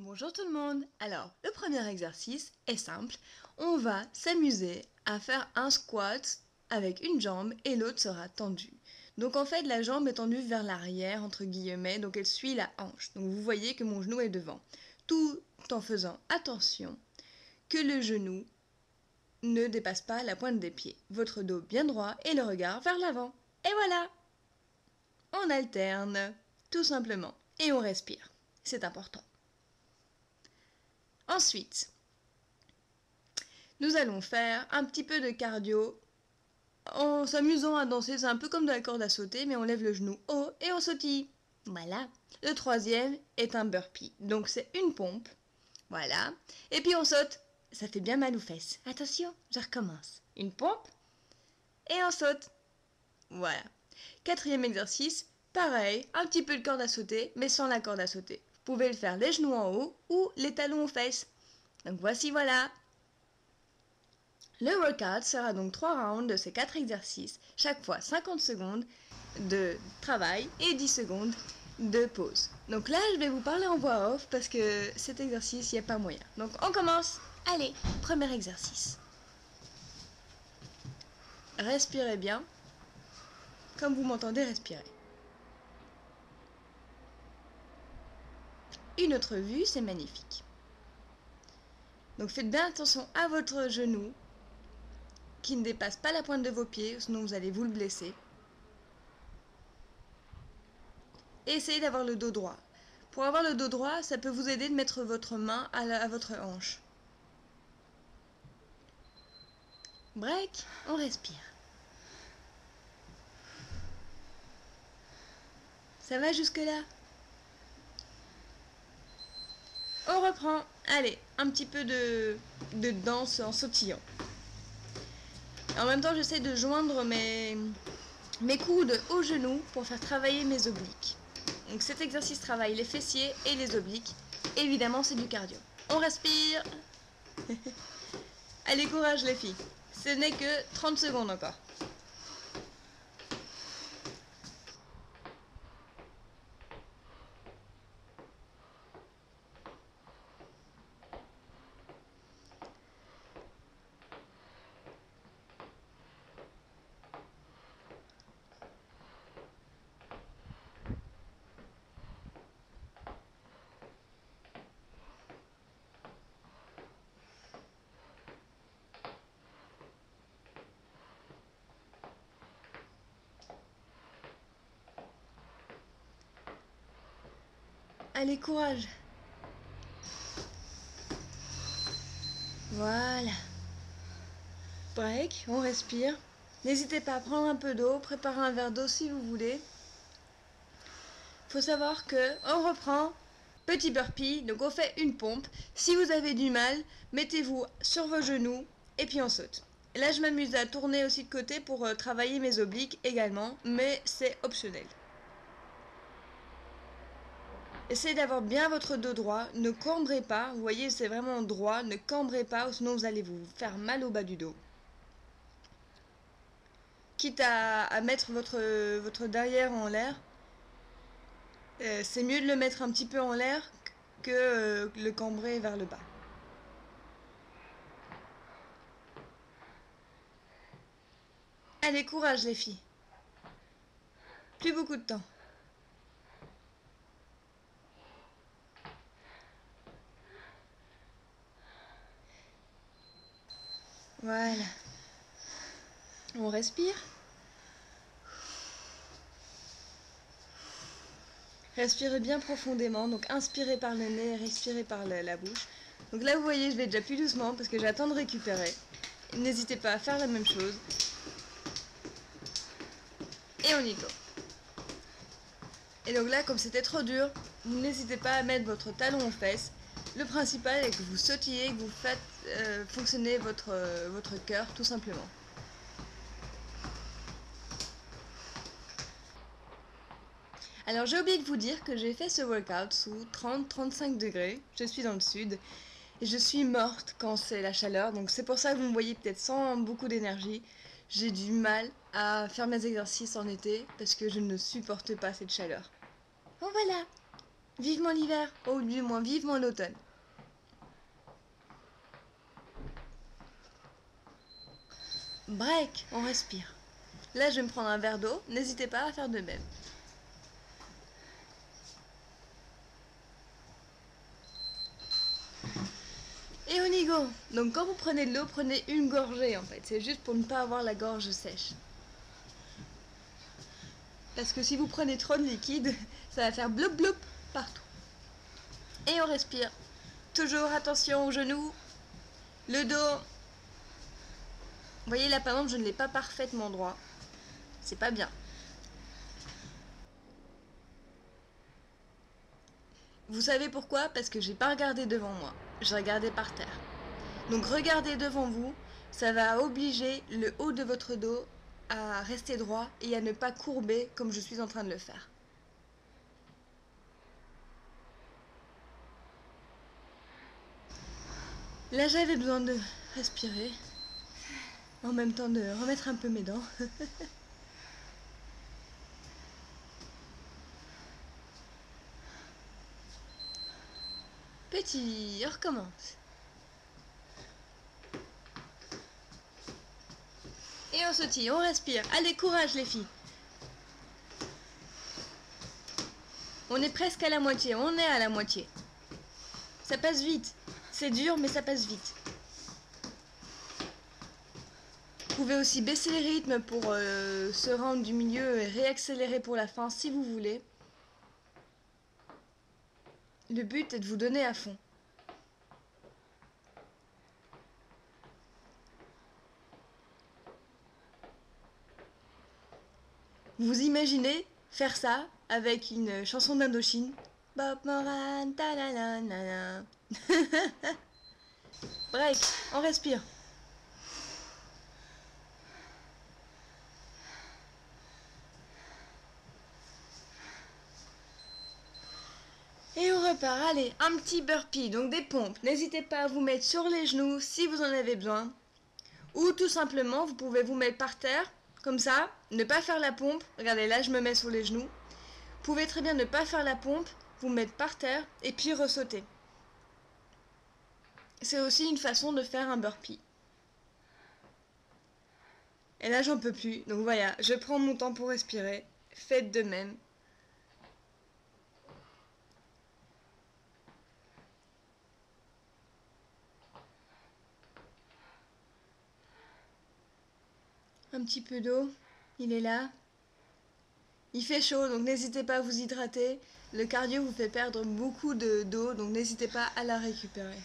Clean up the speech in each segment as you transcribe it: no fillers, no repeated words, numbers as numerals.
Bonjour tout le monde. Alors, le premier exercice est simple. On va s'amuser à faire un squat avec une jambe et l'autre sera tendue. Donc en fait, la jambe est tendue vers l'arrière, entre guillemets, donc elle suit la hanche. Donc vous voyez que mon genou est devant. Tout en faisant attention que le genou ne dépasse pas la pointe des pieds. Votre dos bien droit et le regard vers l'avant. Et voilà! On alterne, tout simplement. Et on respire. C'est important. Ensuite, nous allons faire un petit peu de cardio en s'amusant à danser. C'est un peu comme de la corde à sauter, mais on lève le genou haut et on sautille. Voilà. Le troisième est un burpee. Donc c'est une pompe. Voilà. Et puis on saute. Ça fait bien mal aux fesses. Attention, je recommence. Une pompe et on saute. Voilà. Quatrième exercice, pareil, un petit peu de corde à sauter, mais sans la corde à sauter. Vous pouvez le faire les genoux en haut ou les talons aux fesses. Donc voici, voilà. Le workout sera donc 3 rounds de ces 4 exercices, chaque fois 50 secondes de travail et 10 secondes de pause. Donc là, je vais vous parler en voix off parce que cet exercice, il n'y a pas moyen. Donc on commence. Allez, premier exercice. Respirez bien, comme vous m'entendez respirer. Une autre vue, c'est magnifique. Donc faites bien attention à votre genou qui ne dépasse pas la pointe de vos pieds, sinon vous allez vous le blesser. Et essayez d'avoir le dos droit. Pour avoir le dos droit, ça peut vous aider de mettre votre main à votre hanche. Break, on respire. Ça va jusque-là? On reprend. Allez, un petit peu de danse en sautillant. En même temps, j'essaie de joindre mes coudes aux genoux pour faire travailler mes obliques. Donc cet exercice travaille les fessiers et les obliques. Évidemment, c'est du cardio. On respire. Allez, courage les filles. Ce n'est que 30 secondes encore. Allez, courage. Voilà. Break, on respire. N'hésitez pas à prendre un peu d'eau, préparer un verre d'eau si vous voulez. Faut savoir que on reprend. Petit burpee, donc on fait une pompe. Si vous avez du mal, mettez-vous sur vos genoux et puis on saute. Et là, je m'amuse à tourner aussi de côté pour travailler mes obliques également, mais c'est optionnel. Essayez d'avoir bien votre dos droit, ne cambrez pas, vous voyez c'est vraiment droit, ne cambrez pas, sinon vous allez vous faire mal au bas du dos. Quitte à mettre votre derrière en l'air, c'est mieux de le mettre un petit peu en l'air que le cambrer vers le bas. Allez, courage les filles. Plus beaucoup de temps. Voilà. On respire. Respirez bien profondément. Donc inspirez par le nez, respirez par la bouche. Donc là vous voyez, je vais déjà plus doucement parce que j'attends de récupérer. N'hésitez pas à faire la même chose. Et on y go. Et donc là, comme c'était trop dur, n'hésitez pas à mettre votre talon aux fesses. Le principal est que vous sautillez, que vous faites fonctionner votre cœur tout simplement. Alors j'ai oublié de vous dire que j'ai fait ce workout sous 30-35 degrés. Je suis dans le sud et je suis morte quand c'est la chaleur. Donc c'est pour ça que vous me voyez peut-être sans beaucoup d'énergie. J'ai du mal à faire mes exercices en été parce que je ne supporte pas cette chaleur. Oh voilà! Vivement l'hiver, ou du moins vivement l'automne. Break, on respire. Là, je vais me prendre un verre d'eau, n'hésitez pas à faire de même. Et on y go. Donc quand vous prenez de l'eau, prenez une gorgée en fait. C'est juste pour ne pas avoir la gorge sèche. Parce que si vous prenez trop de liquide, ça va faire bloup bloup partout. Et on respire. Toujours attention aux genoux, le dos. Vous voyez là par exemple, je ne l'ai pas parfaitement droit. C'est pas bien. Vous savez pourquoi? Parce que j'ai pas regardé devant moi. J'ai regardé par terre. Donc regardez devant vous, ça va obliger le haut de votre dos à rester droit et à ne pas courber comme je suis en train de le faire. Là j'avais besoin de respirer, en même temps de remettre un peu mes dents. Petit, on recommence. Et on sautille, on respire. Allez, courage les filles. On est presque à la moitié, on est à la moitié. Ça passe vite. C'est dur, mais ça passe vite. Vous pouvez aussi baisser le rythme pour ce round du milieu et réaccélérer pour la fin si vous voulez. Le but est de vous donner à fond. Vous imaginez faire ça avec une chanson d'Indochine. Bob Moran, ta la la la la. Break, on respire. Et on repart, allez, un petit burpee, donc des pompes. N'hésitez pas à vous mettre sur les genoux si vous en avez besoin. Ou tout simplement, vous pouvez vous mettre par terre, comme ça, ne pas faire la pompe. Regardez, là je me mets sur les genoux. Vous pouvez très bien ne pas faire la pompe, vous mettre par terre et puis ressauter. C'est aussi une façon de faire un burpee. Et là j'en peux plus, donc voilà, je prends mon temps pour respirer. Faites de même. Un petit peu d'eau, il est là. Il fait chaud, donc n'hésitez pas à vous hydrater. Le cardio vous fait perdre beaucoup d'eau, donc n'hésitez pas à la récupérer.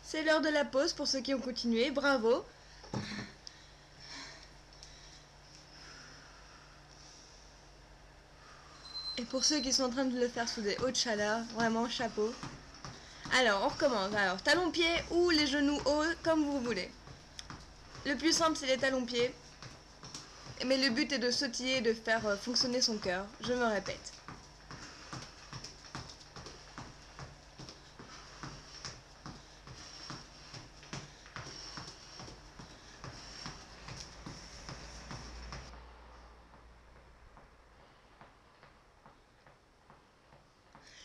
C'est l'heure de la pause pour ceux qui ont continué, bravo. Et pour ceux qui sont en train de le faire sous des hautes chaleurs, vraiment chapeau. Alors, on recommence. Alors, talons-pieds ou les genoux hauts, comme vous voulez. Le plus simple, c'est les talons-pieds. Mais le but est de sautiller et de faire fonctionner son cœur. Je me répète.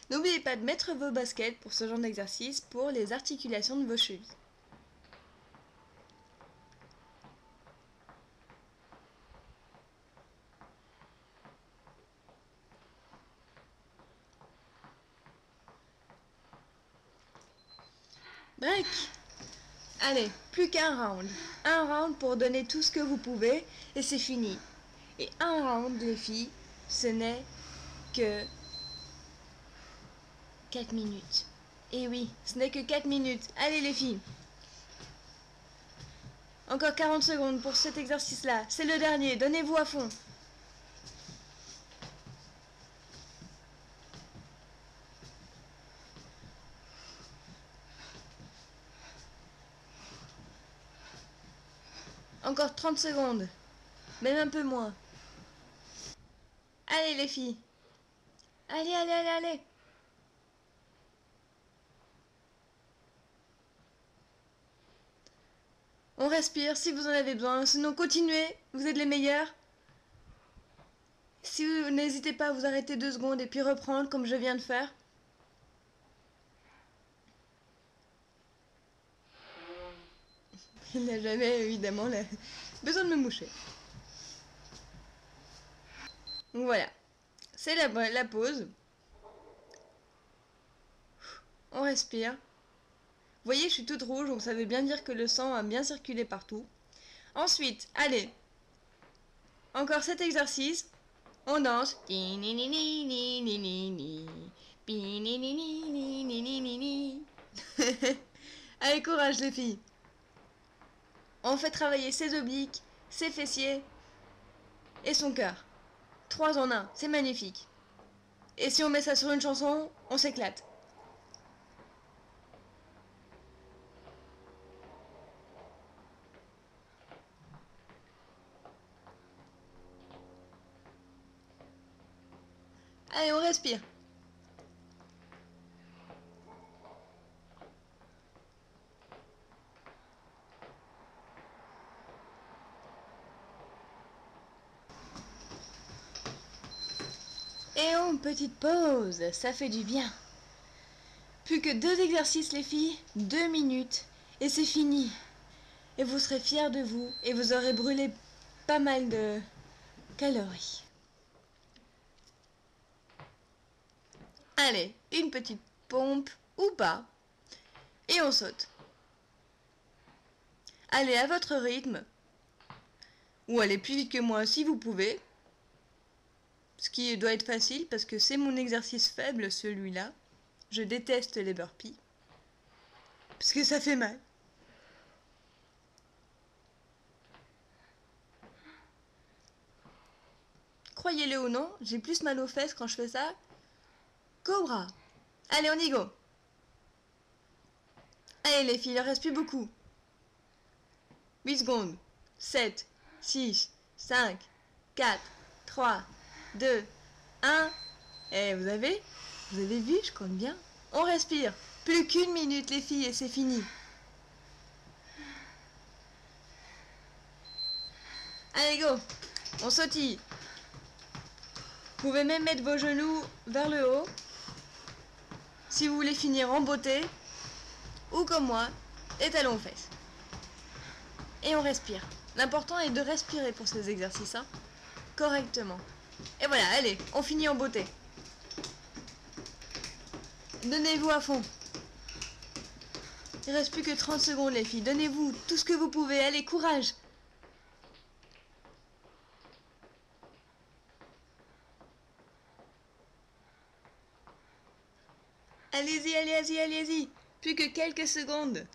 N'oubliez pas de mettre vos baskets pour ce genre d'exercice pour les articulations de vos chevilles. Break. Allez, plus qu'un round. Un round pour donner tout ce que vous pouvez et c'est fini. Et un round, les filles, ce n'est que 4 minutes. Et oui, ce n'est que 4 minutes. Allez les filles. Encore 40 secondes pour cet exercice-là. C'est le dernier, donnez-vous à fond. Encore 30 secondes. Même un peu moins. Allez les filles. Allez, allez, allez, allez. On respire si vous en avez besoin. Sinon, continuez. Vous êtes les meilleurs. Si vous n'hésitez pas à vous arrêter 2 secondes et puis reprendre comme je viens de faire. Il n'a jamais évidemment besoin de me moucher. Donc voilà, c'est la pause. On respire. Vous voyez, je suis toute rouge, donc ça veut bien dire que le sang a bien circulé partout. Ensuite, allez, encore cet exercice. On danse. Allez, courage les filles. On fait travailler ses obliques, ses fessiers et son cœur. 3 en 1, c'est magnifique. Et si on met ça sur une chanson, on s'éclate. Allez, on respire. Et en petite pause, ça fait du bien. Plus que 2 exercices les filles, 2 minutes, et c'est fini. Et vous serez fiers de vous, et vous aurez brûlé pas mal de calories. Allez, une petite pompe, ou pas, et on saute. Allez à votre rythme, ou allez plus vite que moi si vous pouvez. Ce qui doit être facile parce que c'est mon exercice faible celui-là. Je déteste les burpees. Parce que ça fait mal. Croyez-le ou non, j'ai plus mal aux fesses quand je fais ça qu'au bras. Allez, on y go. Allez les filles, il en reste plus beaucoup. 8 secondes. 7, 6, 5, 4, 3, 2, 1. Et vous avez vu, je compte bien. On respire. Plus qu'1 minute les filles et c'est fini. Allez go, on sautille. Vous pouvez même mettre vos genoux vers le haut. Si vous voulez finir en beauté. Ou comme moi, les talons aux fesses. Et on respire. L'important est de respirer pour ces exercices, hein, correctement. Et voilà, allez, on finit en beauté. Donnez-vous à fond. Il ne reste plus que 30 secondes les filles. Donnez-vous tout ce que vous pouvez. Allez, courage. Allez-y, allez-y, allez-y. Plus que quelques secondes.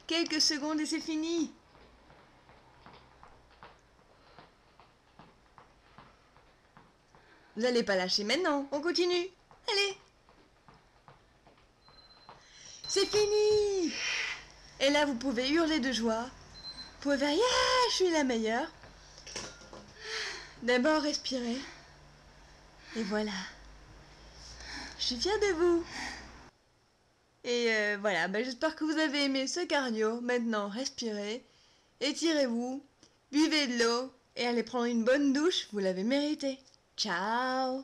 Quelques secondes et c'est fini. Vous n'allez pas lâcher maintenant. On continue. Allez. C'est fini. Et là, vous pouvez hurler de joie. Vous pouvez faire « Yeah, je suis la meilleure ». D'abord, respirez. Et voilà. Je suis fière de vous. Et voilà, j'espère que vous avez aimé ce cardio. Maintenant, respirez, étirez-vous, buvez de l'eau et allez prendre une bonne douche. Vous l'avez mérité. Ciao.